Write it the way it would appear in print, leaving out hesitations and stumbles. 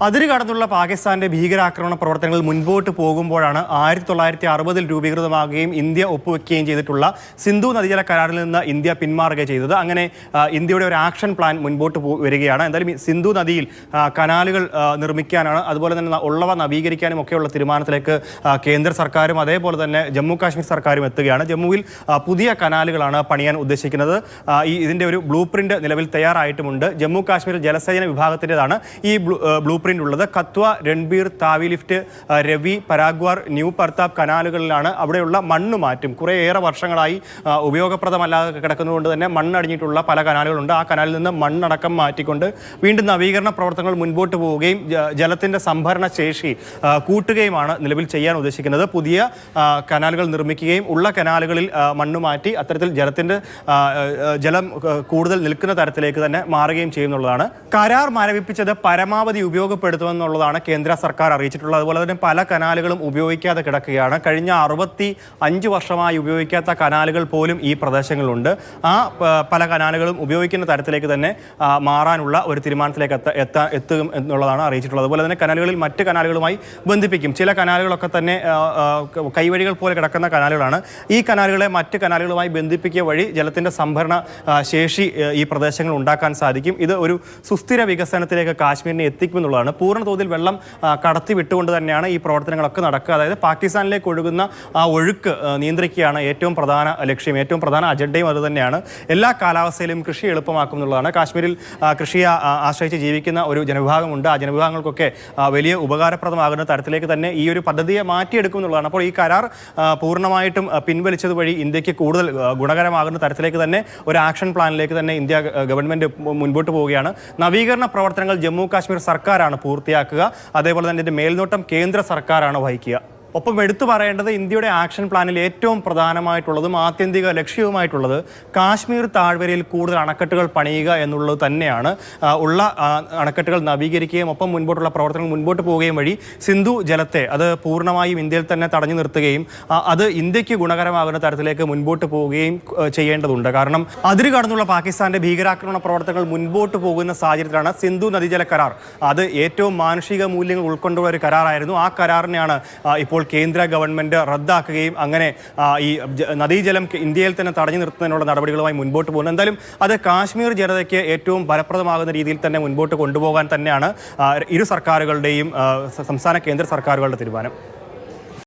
അതിര് കടന്നുള്ള പാകിസ്ഥാന്റെ ഭീകരാക്രമണ പ്രവർത്തനങ്ങൾ മുൻപോട്ട് പോകുമ്പോഴാണ് 1960 രൂപീകൃതമാകുകയും ഇന്ത്യ ഒപ്പുവെക്കുകയും ചെയ്തിട്ടുള്ള സിന്ധു നദീജല കരാറിൽ നിന്ന് ഇന്ത്യ പിന്മാറുകയും ചെയ്തത്. അങ്ങനെ ഇന്ത്യയുടെ ഒരു ആക്ഷൻ പ്ലാൻ മുൻപോട്ട് വരികയാണ്. എന്തായാലും സിന്ധു നദിയിൽ കനാലുകൾ നിർമ്മിക്കാനാണ്, അതുപോലെ തന്നെ ഉള്ളവ നവീകരിക്കാനും ഒക്കെയുള്ള തീരുമാനത്തിലേക്ക് കേന്ദ്ര സർക്കാരും അതേപോലെ തന്നെ ജമ്മു കാശ്മീർ സർക്കാരും എത്തുകയാണ്. ജമ്മുവിൽ പുതിയ കനാലുകളാണ് പണിയാൻ ഉദ്ദേശിക്കുന്നത്. ഇതിന്റെ ഒരു ബ്ലൂ പ്രിന്റ് നിലവിൽ തയ്യാറായിട്ടുമുണ്ട്. ജമ്മു കാശ്മീർ ജലസേചന വിഭാഗത്തിൻ്റെതാണ് ഈ ബ്ലൂ പ്രിന്റ് ഉള്ളത്. കത്വ, രൺബീർ, താവി ലിഫ്റ്റ്, രവി, പരാഗ്വാർ, ന്യൂ പർതാബ് കനാലുകളിലാണ് അവിടെയുള്ള മണ്ണ് മാറ്റും. കുറേയേറെ വർഷങ്ങളായി ഉപയോഗപ്രദമല്ലാതെ കിടക്കുന്നതുകൊണ്ട് തന്നെ മണ്ണടിഞ്ഞിട്ടുള്ള പല കനാലുകളുണ്ട്. ആ കനാലിൽ നിന്ന് മണ്ണടക്കം മാറ്റിക്കൊണ്ട് വീണ്ടും നവീകരണ പ്രവർത്തനങ്ങൾ മുൻപോട്ട് പോവുകയും ജലത്തിൻ്റെ സംഭരണ ശേഷി കൂട്ടുകയുമാണ് നിലവിൽ ചെയ്യാൻ ഉദ്ദേശിക്കുന്നത്. പുതിയ കനാലുകൾ നിർമ്മിക്കുകയും ഉള്ള കനാലുകളിൽ മണ്ണ് മാറ്റി അത്തരത്തിൽ ജലം കൂടുതൽ നിൽക്കുന്ന തരത്തിലേക്ക് തന്നെ മാറുകയും ചെയ്യുന്നുള്ളതാണ്. കരാർ മരവിപ്പിച്ചത് പരമാവധി ഉപയോഗപ്പെടുത്തുമെന്നുള്ളതാണ് കേന്ദ്ര സർക്കാർ അറിയിച്ചിട്ടുള്ളത്. അതുപോലെ തന്നെ പല കനാലുകളും ഉപയോഗിക്കാതെ കിടക്കുകയാണ്. കഴിഞ്ഞ 65 വർഷമായി ഉപയോഗിക്കാത്ത കനാലുകൾ പോലും ഈ പ്രദേശങ്ങളിലുണ്ട്. ആ പല കനാലുകളും ഉപയോഗിക്കുന്ന തരത്തിലേക്ക് തന്നെ മാറാനുള്ള ഒരു തീരുമാനത്തിലേക്ക് എത്തും എന്നുള്ളതാണ് അറിയിച്ചിട്ടുള്ളത്. അതുപോലെ തന്നെ കനാലുകളിൽ മറ്റ് കനാലുകളുമായി ബന്ധിപ്പിക്കും. ചില കനാലുകളൊക്കെ തന്നെ കൈവഴികൾ പോലെ കിടക്കുന്ന കനാലുകളാണ്. ഈ കനാലുകളെ മറ്റ് കനാലുകളുമായി ബന്ധിപ്പിക്കുക വഴി ജലത്തിൻ്റെ സംഭരണ ശേഷി ഈ പ്രദേശങ്ങൾ ഉണ്ടാക്കാൻ സാധിക്കും. ഇത് ഒരു സുസ്ഥിര വികസനത്തിലേക്ക് കാശ്മീരിനെ എത്തിക്കുമെന്നുള്ളതാണ്. പൂർണ്ണ തോതിൽ വെള്ളം കടത്തി വിട്ടുകൊണ്ട് തന്നെയാണ് ഈ പ്രവർത്തനങ്ങളൊക്കെ നടക്കുക. അതായത് പാകിസ്ഥാനിലേക്ക് ഒഴുകുന്ന ആ ഒഴുക്ക് നിയന്ത്രിക്കുകയാണ് ഏറ്റവും പ്രധാന ലക്ഷ്യം, ഏറ്റവും പ്രധാന അജണ്ടയും അത് തന്നെയാണ്. എല്ലാ കാലാവസ്ഥയിലും കൃഷി എളുപ്പമാക്കും എന്നുള്ളതാണ്. കാശ്മീരിൽ കൃഷിയെ ആശ്രയിച്ച് ജീവിക്കുന്ന ഒരു ജനവിഭാഗമുണ്ട്. ആ ജനവിഭാഗങ്ങൾക്കൊക്കെ വലിയ ഉപകാരപ്രദമാകുന്ന തരത്തിലേക്ക് തന്നെ ഈ ഒരു പദ്ധതിയെ മാറ്റിയെടുക്കും എന്നുള്ളതാണ്. അപ്പോൾ ഈ കരാർ പൂർണ്ണമായിട്ടും പിൻവലിച്ചത് വഴി ഇന്ത്യക്ക് കൂടുതൽ ഗുണകരമാകുന്ന തരത്തിലേക്ക് തന്നെ ഒരു ആക്ഷൻ പ്ലാനിലേക്ക് തന്നെ ഇന്ത്യ ഗവൺമെന്റ് മുൻപോട്ട് പോവുകയാണ്. നവീകരണ പ്രവർത്തനങ്ങൾ ജമ്മു കാശ്മീർ സർക്കാരാണ് പൂർത്തിയാക്കുക. അതേപോലെ തന്നെ ഇതിന്റെ മേൽനോട്ടം കേന്ദ്ര സർക്കാരാണ് വഹിക്കുക. ഒപ്പം എടുത്തു പറയേണ്ടത് ഇന്ത്യയുടെ ആക്ഷൻ പ്ലാനിൽ ഏറ്റവും പ്രധാനമായിട്ടുള്ളതും ആത്യന്തിക ലക്ഷ്യവുമായിട്ടുള്ളത് കാശ്മീർ താഴ്വരയിൽ കൂടുതൽ അണക്കെട്ടുകൾ പണിയുക എന്നുള്ളത് തന്നെയാണ്. ഉള്ള അണക്കെട്ടുകൾ നവീകരിക്കുകയും ഒപ്പം മുൻപോട്ടുള്ള പ്രവർത്തനങ്ങൾ മുൻപോട്ട് പോവുകയും വഴി സിന്ധു ജലത്തെ അത് പൂർണ്ണമായും ഇന്ത്യയിൽ തന്നെ തടഞ്ഞു നിർത്തുകയും അത് ഇന്ത്യക്ക് ഗുണകരമാകുന്ന തരത്തിലേക്ക് മുൻപോട്ട് പോവുകയും ചെയ്യേണ്ടതുണ്ട്. കാരണം അതിര് കടന്നുള്ള പാകിസ്ഥാന്റെ ഭീകരാക്രമണ പ്രവർത്തനങ്ങൾ മുൻപോട്ട് പോകുന്ന സാഹചര്യത്തിലാണ് സിന്ധു നദീജല കരാർ അത് ഏറ്റവും മാനുഷിക മൂല്യങ്ങൾ ഉൾക്കൊണ്ടുള്ള ഒരു കരാറായിരുന്നു. ആ കരാറിനെയാണ് ഇപ്പോൾ കേന്ദ്ര ഗവൺമെന്റ് റദ്ദാക്കുകയും അങ്ങനെ ഈ നദീജലം ഇന്ത്യയിൽ തന്നെ തടഞ്ഞു നിർത്തുന്നതിനുള്ള നടപടികളുമായി മുൻപോട്ട് പോകുന്നത്. എന്തായാലും അത് കാശ്മീർ ജനതയ്ക്ക് ഏറ്റവും ഫലപ്രദമാകുന്ന രീതിയിൽ തന്നെ മുൻപോട്ട് കൊണ്ടുപോകാൻ തന്നെയാണ് ഇരു സർക്കാരുകളുടെയും സംസ്ഥാന കേന്ദ്ര സർക്കാരുകളുടെ തീരുമാനം.